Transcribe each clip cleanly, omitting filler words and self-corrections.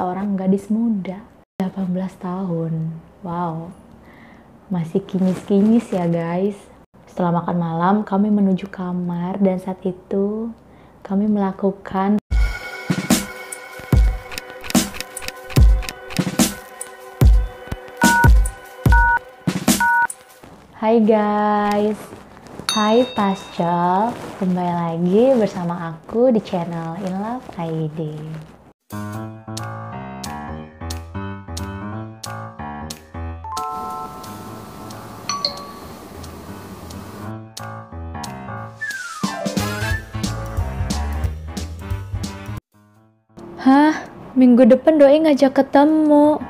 seorang gadis muda, 18 tahun. Wow, masih kinyis-kinyis ya guys. Setelah makan malam, kami menuju kamar dan saat itu kami melakukan Hai guys, hai Pascal, kembali lagi bersama aku di channel In Love ID. Hah? Minggu depan Doi ngajak ketemu.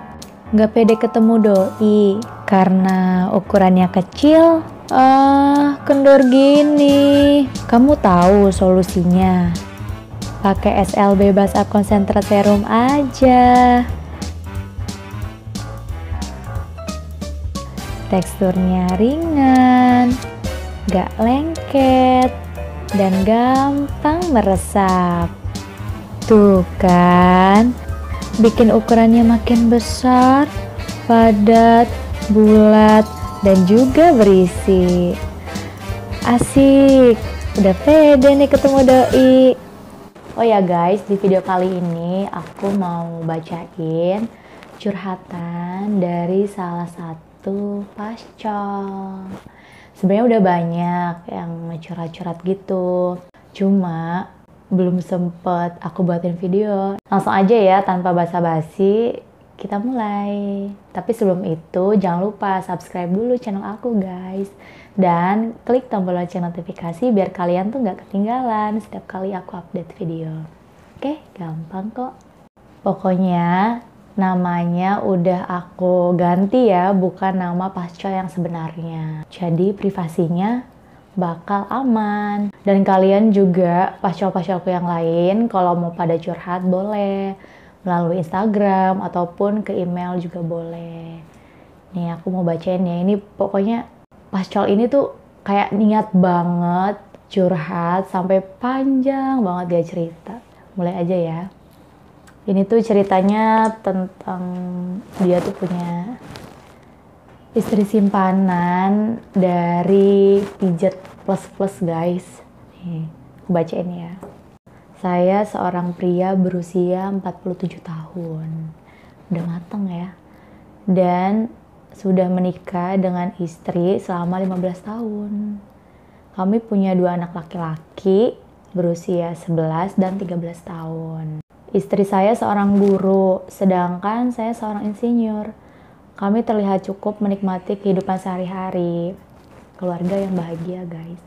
Nggak pede ketemu Doi karena ukurannya kecil. Kendor gini. Kamu tahu solusinya? Pakai SLB Base Up Concentrate Serum aja. Teksturnya ringan, nggak lengket, dan gampang meresap. Tuh kan, bikin ukurannya makin besar, padat, bulat, dan juga berisi. Asik, udah pede nih ketemu Doi. Oh ya guys, di video kali ini aku mau bacain curhatan dari salah satu pascal. Sebenarnya udah banyak yang curhat-curhat gitu, cuma belum sempet aku buatin video. Langsung aja ya, tanpa basa-basi, kita mulai. Tapi sebelum itu, jangan lupa subscribe dulu channel aku guys. Dan klik tombol lonceng notifikasi biar kalian tuh nggak ketinggalan setiap kali aku update video. Oke, gampang kok. Pokoknya namanya udah aku ganti ya, bukan nama pascal yang sebenarnya. Jadi privasinya bakal aman. Dan kalian juga, pascal-pascalku yang lain, kalau mau pada curhat boleh melalui Instagram ataupun ke email juga boleh. Nih aku mau bacain ya. Ini pokoknya pascal ini tuh kayak niat banget curhat sampai panjang banget dia cerita. Mulai aja ya. Ini tuh ceritanya tentang dia tuh punya istri simpanan dari Pijat Plus guys. Nih, aku bacain ya. Saya seorang pria berusia 47 tahun. Udah mateng ya. Dan sudah menikah dengan istri selama 15 tahun. Kami punya 2 anak laki-laki berusia 11 dan 13 tahun. Istri saya seorang guru, sedangkan saya seorang insinyur. Kami terlihat cukup menikmati kehidupan sehari-hari. Keluarga yang bahagia guys.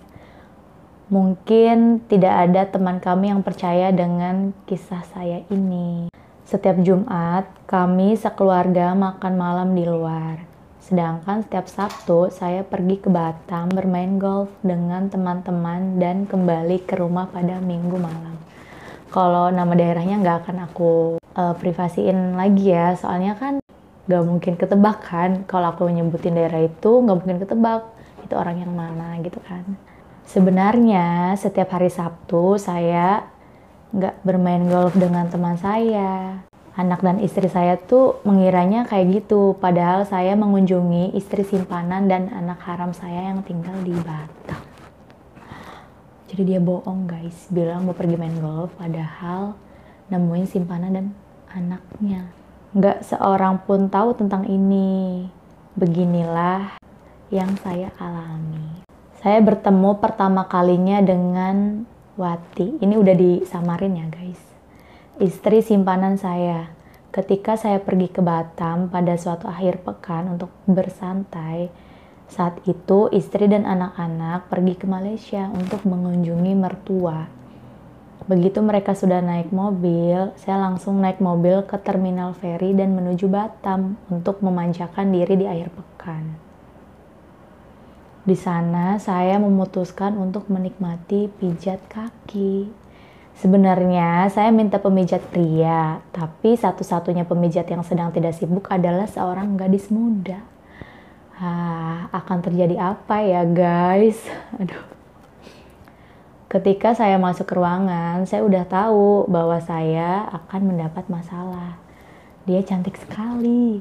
Mungkin tidak ada teman kami yang percaya dengan kisah saya ini. Setiap Jumat, kami sekeluarga makan malam di luar. Sedangkan setiap Sabtu, saya pergi ke Batam bermain golf dengan teman-teman dan kembali ke rumah pada Minggu malam. Kalau nama daerahnya nggak akan aku privasiin lagi ya, soalnya kan gak mungkin ketebak kan. Kalau aku nyebutin daerah itu gak mungkin ketebak itu orang yang mana gitu kan. Sebenarnya setiap hari Sabtu saya gak bermain golf dengan teman saya. Anak dan istri saya tuh mengiranya kayak gitu, padahal saya mengunjungi istri simpanan dan anak haram saya yang tinggal di Batam. Jadi dia bohong guys, bilang mau pergi main golf padahal nemuin simpanan dan anaknya. Nggak seorang pun tahu tentang ini. Beginilah yang saya alami. Saya bertemu pertama kalinya dengan Wati. Ini udah disamarin ya guys. Istri simpanan saya. Ketika saya pergi ke Batam pada suatu akhir pekan untuk bersantai, saat itu istri dan anak-anak pergi ke Malaysia untuk mengunjungi mertua. Begitu mereka sudah naik mobil, saya langsung naik mobil ke terminal feri dan menuju Batam untuk memanjakan diri di akhir pekan. Di sana saya memutuskan untuk menikmati pijat kaki. Sebenarnya saya minta pemijat pria, tapi satu-satunya pemijat yang sedang tidak sibuk adalah seorang gadis muda. Akan terjadi apa ya guys? Aduh. Ketika saya masuk ke ruangan, saya udah tahu bahwa saya akan mendapat masalah. Dia cantik sekali.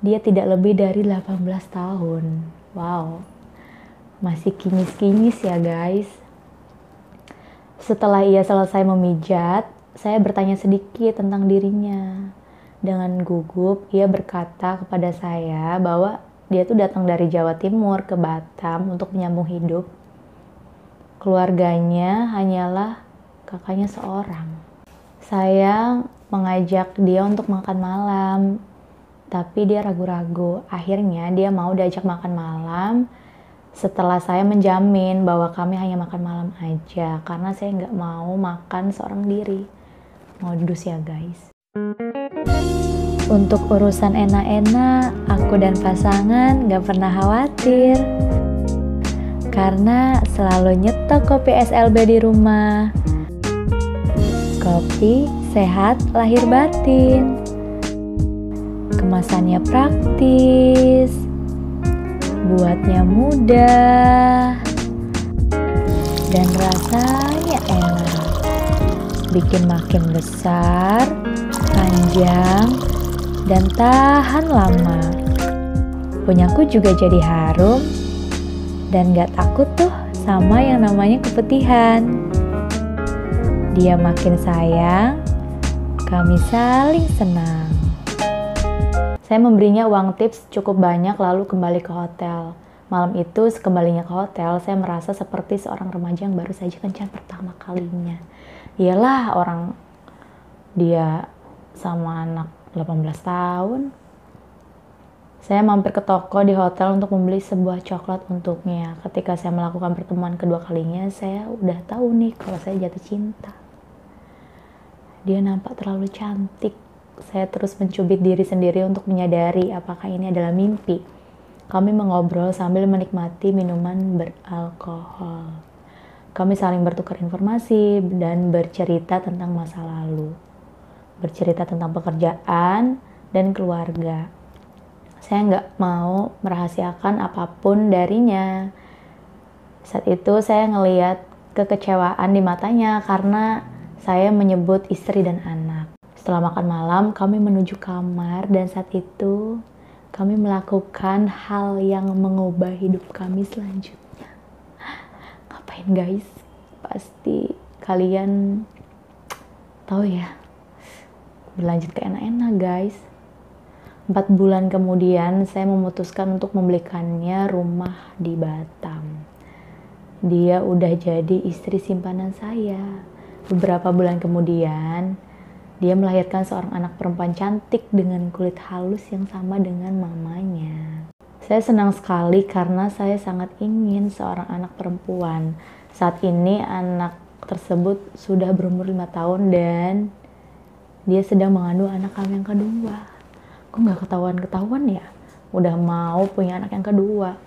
Dia tidak lebih dari 18 tahun. Wow, masih kinyis-kinyis ya guys. Setelah ia selesai memijat, saya bertanya sedikit tentang dirinya. Dengan gugup, ia berkata kepada saya bahwa dia tuh datang dari Jawa Timur ke Batam untuk menyambung hidup. Keluarganya hanyalah kakaknya seorang. Saya mengajak dia untuk makan malam, tapi dia ragu-ragu. Akhirnya dia mau diajak makan malam setelah saya menjamin bahwa kami hanya makan malam aja, karena saya nggak mau makan seorang diri. Modus ya guys. Untuk urusan enak-enak, aku dan pasangan nggak pernah khawatir. Karena selalu nyetok kopi SLB di rumah. Kopi sehat lahir batin. Kemasannya praktis. Buatnya mudah. Dan rasanya enak. Bikin makin besar, panjang, dan tahan lama. Punyaku juga jadi harum dan gak takut tuh sama yang namanya keputihan. Dia makin sayang, kami saling senang. Saya memberinya uang tips cukup banyak lalu kembali ke hotel. Malam itu sekembalinya ke hotel, saya merasa seperti seorang remaja yang baru saja kencan pertama kalinya. Iyalah, orang dia sama anak 18 tahun. Saya mampir ke toko di hotel untuk membeli sebuah coklat untuknya. Ketika saya melakukan pertemuan kedua kalinya, saya udah tahu nih kalau saya jatuh cinta. Dia nampak terlalu cantik. Saya terus mencubit diri sendiri untuk menyadari apakah ini adalah mimpi. Kami mengobrol sambil menikmati minuman beralkohol. Kami saling bertukar informasi dan bercerita tentang masa lalu. Bercerita tentang pekerjaan dan keluarga. Saya nggak mau merahasiakan apapun darinya. Saat itu saya ngelihat kekecewaan di matanya karena saya menyebut istri dan anak. Setelah makan malam, kami menuju kamar dan saat itu kami melakukan hal yang mengubah hidup kami selanjutnya. Ngapain guys? Pasti kalian tahu ya. Berlanjut ke enak-enak guys. 4 bulan kemudian saya memutuskan untuk membelikannya rumah di Batam. Dia udah jadi istri simpanan saya. Beberapa bulan kemudian dia melahirkan seorang anak perempuan cantik dengan kulit halus yang sama dengan mamanya. Saya senang sekali karena saya sangat ingin seorang anak perempuan. Saat ini anak tersebut sudah berumur 5 tahun dan dia sedang mengandung anak kami yang kedua. Kok nggak ketahuan-ketahuan ya? Udah mau punya anak yang kedua.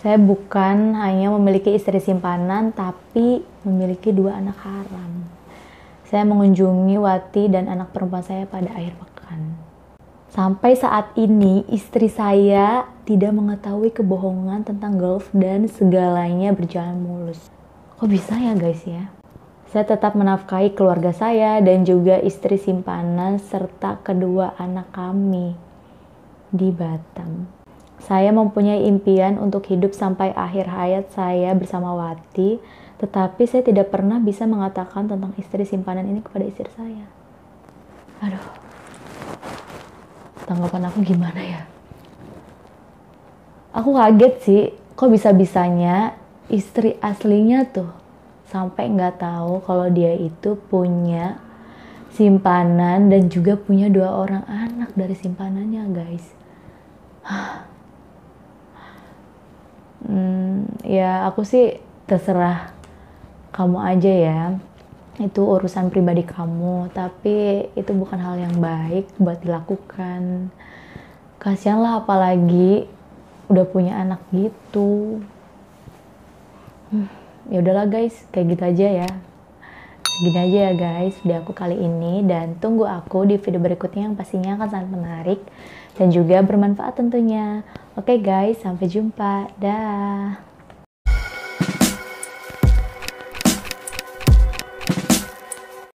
Saya bukan hanya memiliki istri simpanan, tapi memiliki 2 anak haram. Saya mengunjungi Wati dan anak perempuan saya pada akhir pekan. Sampai saat ini, istri saya tidak mengetahui kebohongan tentang golf dan segalanya berjalan mulus. Kok bisa ya guys ya? Saya tetap menafkahi keluarga saya dan juga istri simpanan serta kedua anak kami di Batam. Saya mempunyai impian untuk hidup sampai akhir hayat saya bersama Wati, tetapi saya tidak pernah bisa mengatakan tentang istri simpanan ini kepada istri saya. Aduh, tanggapan aku gimana ya? Aku kaget sih, kok bisa-bisanya istri aslinya tuh sampai nggak tahu kalau dia itu punya simpanan dan juga punya 2 orang anak dari simpanannya guys. Ya aku sih terserah kamu aja ya, itu urusan pribadi kamu, tapi itu bukan hal yang baik buat dilakukan. Kasian lah, apalagi udah punya anak gitu. Ya udahlah guys, kayak gitu aja ya. Segini aja ya guys video aku kali ini, dan tunggu aku di video berikutnya yang pastinya akan sangat menarik dan juga bermanfaat tentunya. Oke guys, sampai jumpa. Dah.